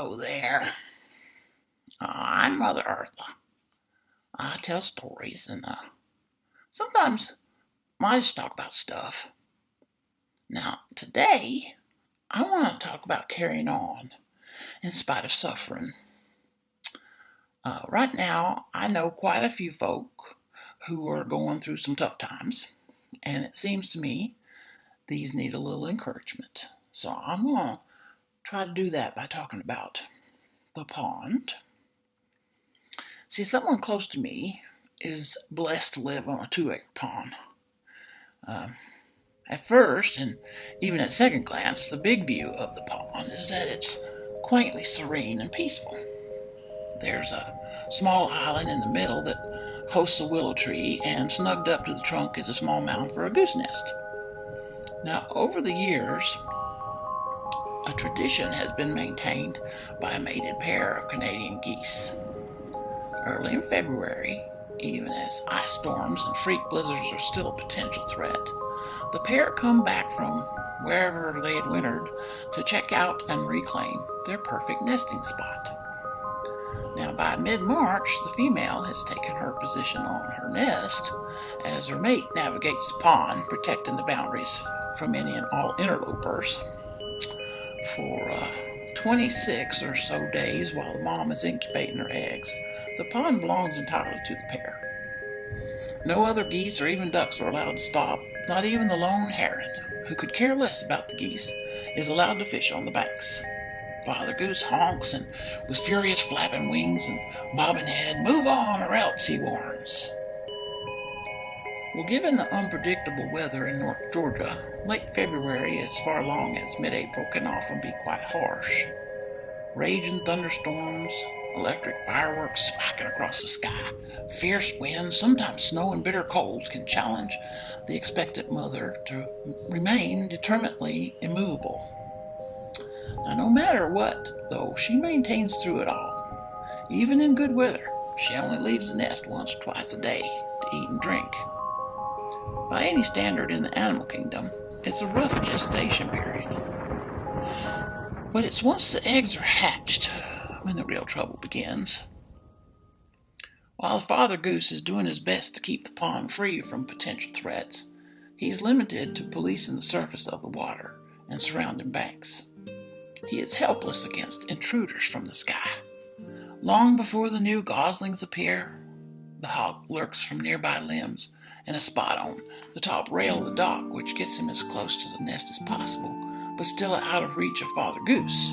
Hello there. I'm Mother Eartha. I tell stories and sometimes I just talk about stuff. Now, today, I want to talk about carrying on in spite of suffering. Right now, I know quite a few folk who are going through some tough times, and it seems to me these need a little encouragement. So I'm going to try to do that by talking about the pond. See, someone close to me is blessed to live on a 2-acre pond. At first, and even at second glance, the big view of the pond is that it's quaintly serene and peaceful. There's a small island in the middle that hosts a willow tree, and snugged up to the trunk is a small mound for a goose nest. Now, over the years, a tradition has been maintained by a mated pair of Canadian geese. Early in February, even as ice storms and freak blizzards are still a potential threat, the pair come back from wherever they had wintered to check out and reclaim their perfect nesting spot. Now, by mid-March, the female has taken her position on her nest as her mate navigates the pond, protecting the boundaries from any and all interlopers. For 26 or so days while the mom is incubating her eggs, the pond belongs entirely to the pair. No other geese or even ducks are allowed to stop. Not even the lone heron, who could care less about the geese, is allowed to fish on the banks. Father Goose honks and, with furious flapping wings and bobbing head, "Move on or else," he warns. Well, given the unpredictable weather in North Georgia, late February as far along as mid-April can often be quite harsh. Raging thunderstorms, electric fireworks smacking across the sky, fierce winds, sometimes snow and bitter colds can challenge the expectant mother to remain determinedly immovable. Now, no matter what, though, she maintains through it all. Even in good weather, she only leaves the nest once or twice a day to eat and drink. By any standard in the animal kingdom, it's a rough gestation period. But it's once the eggs are hatched when the real trouble begins. While the father goose is doing his best to keep the pond free from potential threats, he's limited to policing the surface of the water and surrounding banks. He is helpless against intruders from the sky. Long before the new goslings appear, the hawk lurks from nearby limbs in a spot on the top rail of the dock, which gets him as close to the nest as possible, but still out of reach of Father Goose.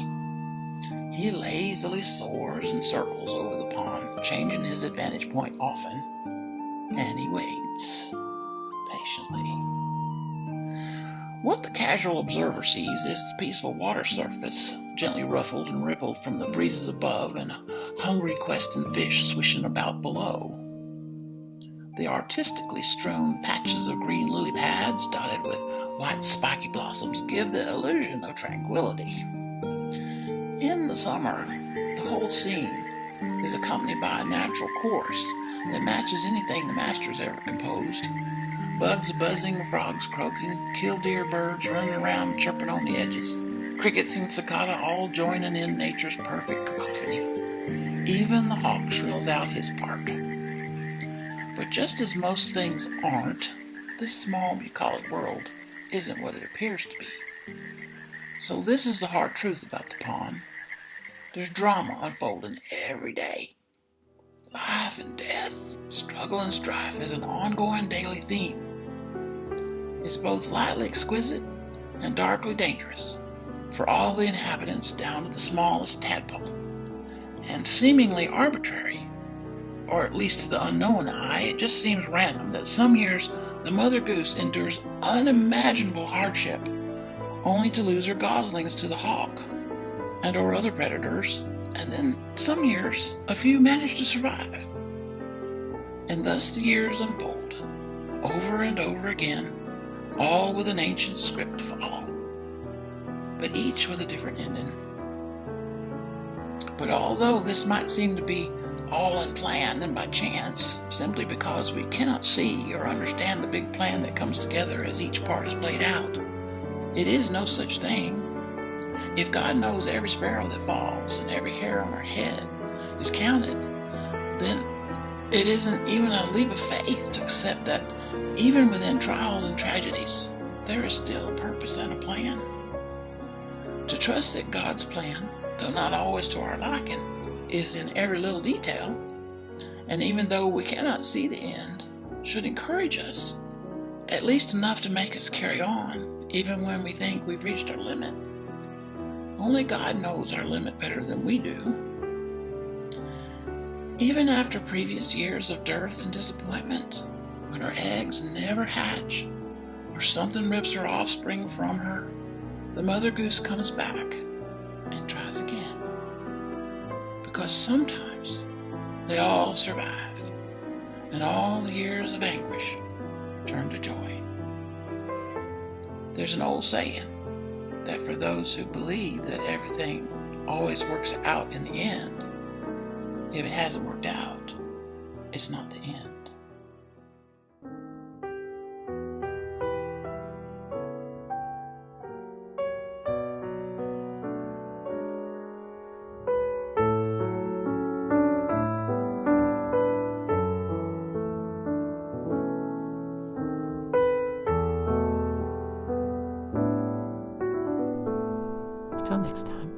He lazily soars and circles over the pond, changing his vantage point often, and he waits patiently. What the casual observer sees is the peaceful water surface, gently ruffled and rippled from the breezes above, and hungry questing fish swishing about below. The artistically strewn patches of green lily pads, dotted with white spiky blossoms, give the illusion of tranquility. In the summer, the whole scene is accompanied by a natural chorus that matches anything the master's ever composed. Bugs buzzing, frogs croaking, killdeer birds running around chirping on the edges, crickets and cicada all joining in nature's perfect cacophony. Even the hawk shrills out his part. But just as most things aren't, this small bucolic world isn't what it appears to be. So this is the hard truth about the pond. There's drama unfolding every day. Life and death, struggle and strife is an ongoing daily theme. It's both lightly exquisite and darkly dangerous for all the inhabitants down to the smallest tadpole, and seemingly arbitrary, or at least to the unknown eye. It just seems random that some years the mother goose endures unimaginable hardship only to lose her goslings to the hawk and or other predators, and then some years a few manage to survive. And thus the years unfold, over and over again, all with an ancient script to follow, but each with a different ending. But although this might seem to be all unplanned and by chance, simply because we cannot see or understand the big plan that comes together as each part is played out, it is no such thing. If God knows every sparrow that falls and every hair on our head is counted, then it isn't even a leap of faith to accept that even within trials and tragedies, there is still a purpose and a plan. To trust that God's plan, though not always to our liking, is in every little detail, and even though we cannot see the end, should encourage us, at least enough to make us carry on, even when we think we've reached our limit. Only God knows our limit better than we do. Even after previous years of dearth and disappointment, when her eggs never hatch, or something rips her offspring from her, the mother goose comes back and tries again. Because sometimes they all survive, and all the years of anguish turn to joy. There's an old saying that for those who believe that everything always works out in the end, if it hasn't worked out, it's not the end. Till next time.